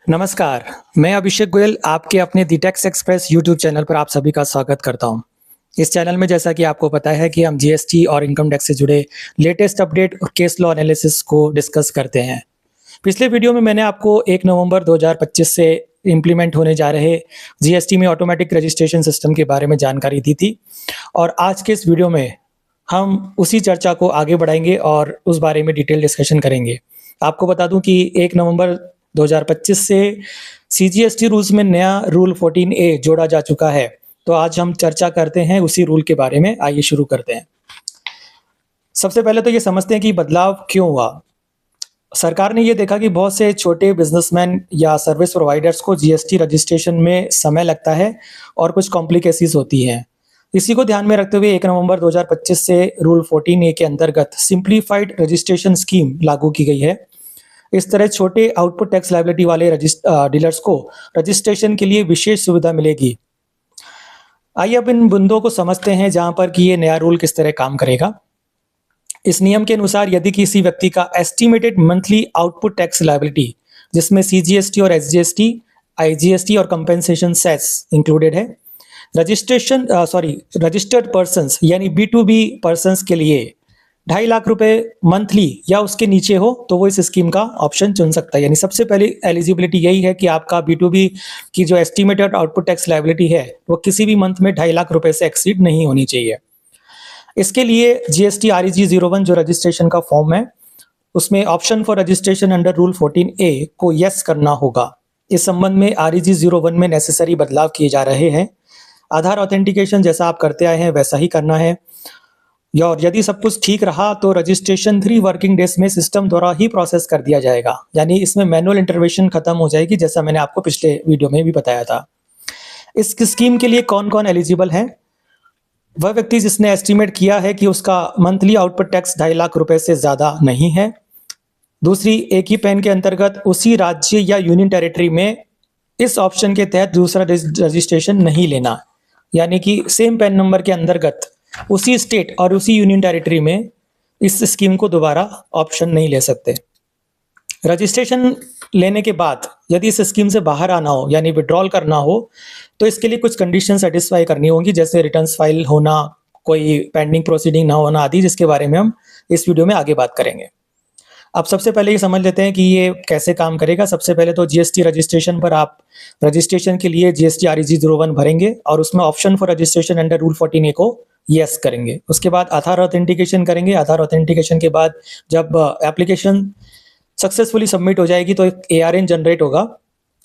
नमस्कार, मैं अभिषेक गोयल आपके अपने the tax express YouTube channel पर आप सभी का स्वागत करता हूं। इस चैनल में जैसा कि आपको पता है कि हम जीएसटी और इनकम टैक्स से जुड़े लेटेस्ट अपडेट और केस लॉ एनालिसिस को डिस्कस करते हैं। पिछले वीडियो में मैंने आपको 1 नवंबर 2025 से इम्प्लीमेंट होने जा रहे जीएसटी में ऑटोमेटिक रजिस्ट्रेशन सिस्टम के बारे में जानकारी दी थी और आज के इस वीडियो में हम उसी चर्चा को आगे बढ़ाएंगे और उस बारे में डिटेल डिस्कशन करेंगे। आपको बता दूं कि 1 नवंबर 2025 से सीजीएसटी रूल्स में नया रूल 14A जोड़ा जा चुका है। तो आज हम चर्चा करते हैं उसी रूल के बारे में। आइए शुरू करते हैं। सबसे पहले तो ये समझते हैं कि बदलाव क्यों हुआ। सरकार ने ये देखा कि बहुत से छोटे बिजनेसमैन या सर्विस प्रोवाइडर्स को जीएसटी रजिस्ट्रेशन में समय लगता है और कुछ कॉम्प्लिकेसीज होती हैं। इसी को ध्यान में रखते हुए 1 नवंबर 2025 से रूल 14A के अंतर्गत सिंप्लीफाइड रजिस्ट्रेशन स्कीम लागू की गई है। इस तरह छोटे आउटपुट टैक्स लायबिलिटी वाले डीलर्स को रजिस्ट्रेशन के लिए विशेष सुविधा मिलेगी। आइए अब इन बिंदुओं को समझते हैं जहां पर कि ये नया रूल किस तरह काम करेगा। इस नियम के अनुसार यदि किसी व्यक्ति का estimated monthly output tax liability जिसमें सीजीएसटी और एसजीएसटी, आईजीएसटी और कंपेंसेशन सेस इंक्लूडेड है, रजिस्टर्ड पर्सन्स यानी B2B पर्सन्स के लिए 2.5 लाख रुपए मंथली या उसके नीचे हो तो वो इस स्कीम का ऑप्शन चुन सकता है। यानी सबसे पहले एलिजिबिलिटी यही है कि आपका B2B की जो एस्टिमेटेड आउटपुट टैक्स लायबिलिटी है वो किसी भी मंथ में 2.5 लाख रुपए से एक्सीड नहीं होनी चाहिए। इसके लिए GST REG 01 जो रजिस्ट्रेशन का फॉर्म है उसमें option for registration under rule 14A को यस करना होगा। इस संबंध में REG 01 में नेसेसरी बदलाव किए जा रहे हैं। आधार ऑथेंटिकेशन जैसा आप करते आए हैं वैसा ही करना है और यदि सब कुछ ठीक रहा तो रजिस्ट्रेशन 3 वर्किंग डेज में सिस्टम द्वारा ही प्रोसेस कर दिया जाएगा। यानी इसमें मैनुअल इंटरवेंशन खत्म हो जाएगी, जैसा मैंने आपको पिछले वीडियो में भी बताया था। इस स्कीम के लिए कौन कौन एलिजिबल है? वह व्यक्ति जिसने एस्टिमेट किया है कि उसका मंथली आउटपुट टैक्स 2.5 लाख रुपए से ज्यादा नहीं है। दूसरी, एक ही पैन के अंतर्गत उसी राज्य या यूनियन टेरिटरी में इस ऑप्शन के तहत दूसरा रजिस्ट्रेशन नहीं लेना, यानी कि सेम पैन नंबर के अंतर्गत उसी स्टेट और उसी यूनियन टेरिटरी में इस स्कीम को दोबारा ऑप्शन नहीं ले सकते। रजिस्ट्रेशन लेने के बाद यदि इस स्कीम से बाहर आना हो यानी विड्रॉल करना हो तो इसके लिए कुछ कंडीशन सेटिस्फाई करनी होंगी, जैसे रिटर्न्स फाइल होना, कोई पेंडिंग प्रोसीडिंग ना होना आदि, जिसके बारे में हम इस वीडियो में आगे बात करेंगे। अब सबसे पहले ये समझ लेते हैं कि ये कैसे काम करेगा। सबसे पहले तो जीएसटी रजिस्ट्रेशन पर आप रजिस्ट्रेशन के लिए GST REG 01 भरेंगे और उसमें option for registration under rule 14A को यस करेंगे। उसके बाद आधार ऑथेंटिकेशन करेंगे। आधार ऑथेंटिकेशन के बाद जब एप्लीकेशन सक्सेसफुली सबमिट हो जाएगी तो एक ARN जनरेट होगा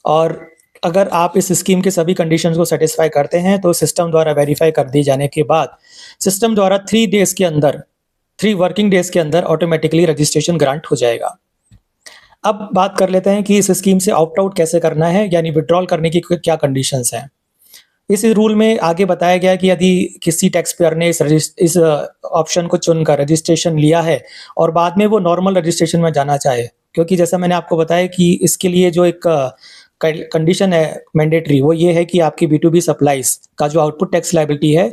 और अगर आप इस स्कीम के सभी कंडीशंस को सेटिस्फाई करते हैं तो सिस्टम द्वारा वेरीफाई कर दिए जाने के बाद सिस्टम द्वारा 3 वर्किंग डेज के अंदर ऑटोमेटिकली रजिस्ट्रेशन ग्रांट हो जाएगा। अब बात कर लेते हैं कि इस स्कीम से ऑप्ट आउट कैसे करना है, यानी विड्रॉल करने की क्या कंडीशंस हैं। इस रूल में आगे बताया गया कि यदि किसी टैक्स पेयर ने इस ऑप्शन को चुनकर रजिस्ट्रेशन लिया है और बाद में वो नॉर्मल रजिस्ट्रेशन में जाना चाहे, क्योंकि जैसा मैंने आपको बताया कि इसके लिए जो एक कंडीशन है मैंडेटरी, वो ये है कि आपकी B2B सप्लाईज का जो आउटपुट टैक्स लायबिलिटी है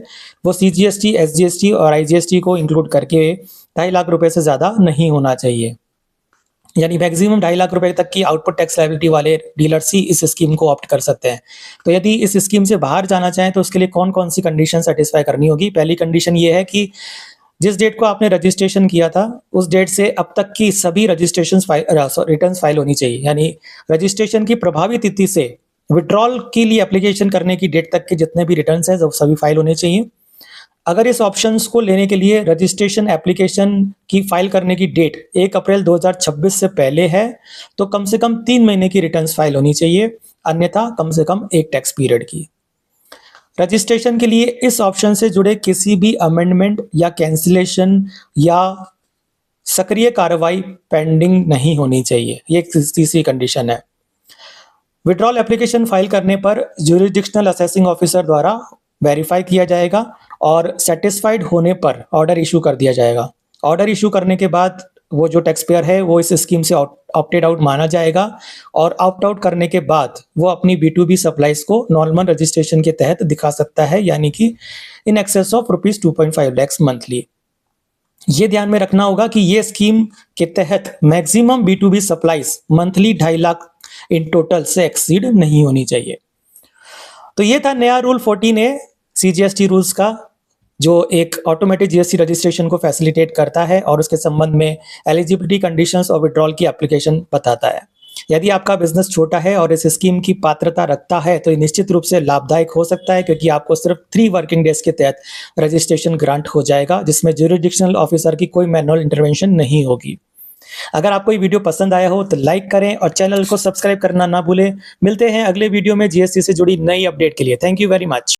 वो CGST, SGST और IGST को इंक्लूड करके 2.5 लाख रुपए से ज़्यादा नहीं होना चाहिए। यानी मैक्सिमम 2.5 लाख रुपए तक की आउटपुट टैक्स लायबिलिटी वाले डीलर्स ही इस स्कीम को ऑप्ट कर सकते हैं। तो यदि इस स्कीम से बाहर जाना चाहें तो उसके लिए कौन कौन सी कंडीशन सेटिस्फाई करनी होगी। पहली कंडीशन ये है कि जिस डेट को आपने रजिस्ट्रेशन किया था उस डेट से अब तक की सभी रिटर्न फाइल होनी चाहिए। यानी रजिस्ट्रेशन की प्रभावी तिथि से विड्रॉल के लिए एप्लीकेशन करने की डेट तक के जितने भी रिटर्न्स हैं वो सभी फाइल होने चाहिए। अगर इस ऑप्शंस को लेने के लिए रजिस्ट्रेशन एप्लीकेशन की फाइल करने की डेट 1 अप्रैल 2026 से पहले है तो कम से कम 3 महीने की रिटर्न्स फाइल होनी चाहिए, अन्यथा कम से कम 1 टैक्स पीरियड की। रजिस्ट्रेशन के लिए इस ऑप्शन से जुड़े किसी भी अमेंडमेंट या कैंसिलेशन या सक्रिय कार्रवाई पेंडिंग नहीं होनी चाहिए। ये एक तीसरी कंडीशन है। विड्रॉल एप्लीकेशन फाइल करने पर ज्यूरिसडिक्शनल असेसिंग ऑफिसर द्वारा वेरीफाई किया जाएगा और सेटिस्फाइड होने पर ऑर्डर इशू कर दिया जाएगा। ऑर्डर इशू करने के बाद वो जो टैक्स पेयर है वो इस स्कीम से ऑप्टेड आउट माना जाएगा और ऑप्ट आउट करने के बाद वो अपनी B2B सप्लाईज को नॉर्मल रजिस्ट्रेशन के तहत दिखा सकता है, यानी कि in excess of ₹2.5 lakh monthly. ये ध्यान में रखना होगा कि ये स्कीम के तहत maximum B2B supplies monthly 2.5 lakh in total से एक्सीड नहीं होनी चाहिए। तो ये था नया रूल 14A CGST रूल्स का, जो एक ऑटोमेटिक जीएसटी रजिस्ट्रेशन को फैसिलिटेट करता है और उसके संबंध में एलिजिबिलिटी कंडीशंस और विड्रॉल की एप्लीकेशन बताता है। यदि आपका बिजनेस छोटा है और इस स्कीम की पात्रता रखता है तो ये निश्चित रूप से लाभदायक हो सकता है, क्योंकि आपको सिर्फ 3 वर्किंग डेज के तहत रजिस्ट्रेशन ग्रांट हो जाएगा, जिसमें ज्यूरिडिक्शनल ऑफिसर की कोई मैनुअल इंटरवेंशन नहीं होगी। अगर आपको ये वीडियो पसंद आया हो तो लाइक करें और चैनल को सब्सक्राइब करना ना भूलें। मिलते हैं अगले वीडियो में जीएसटी से जुड़ी नई अपडेट के लिए। Thank you very much.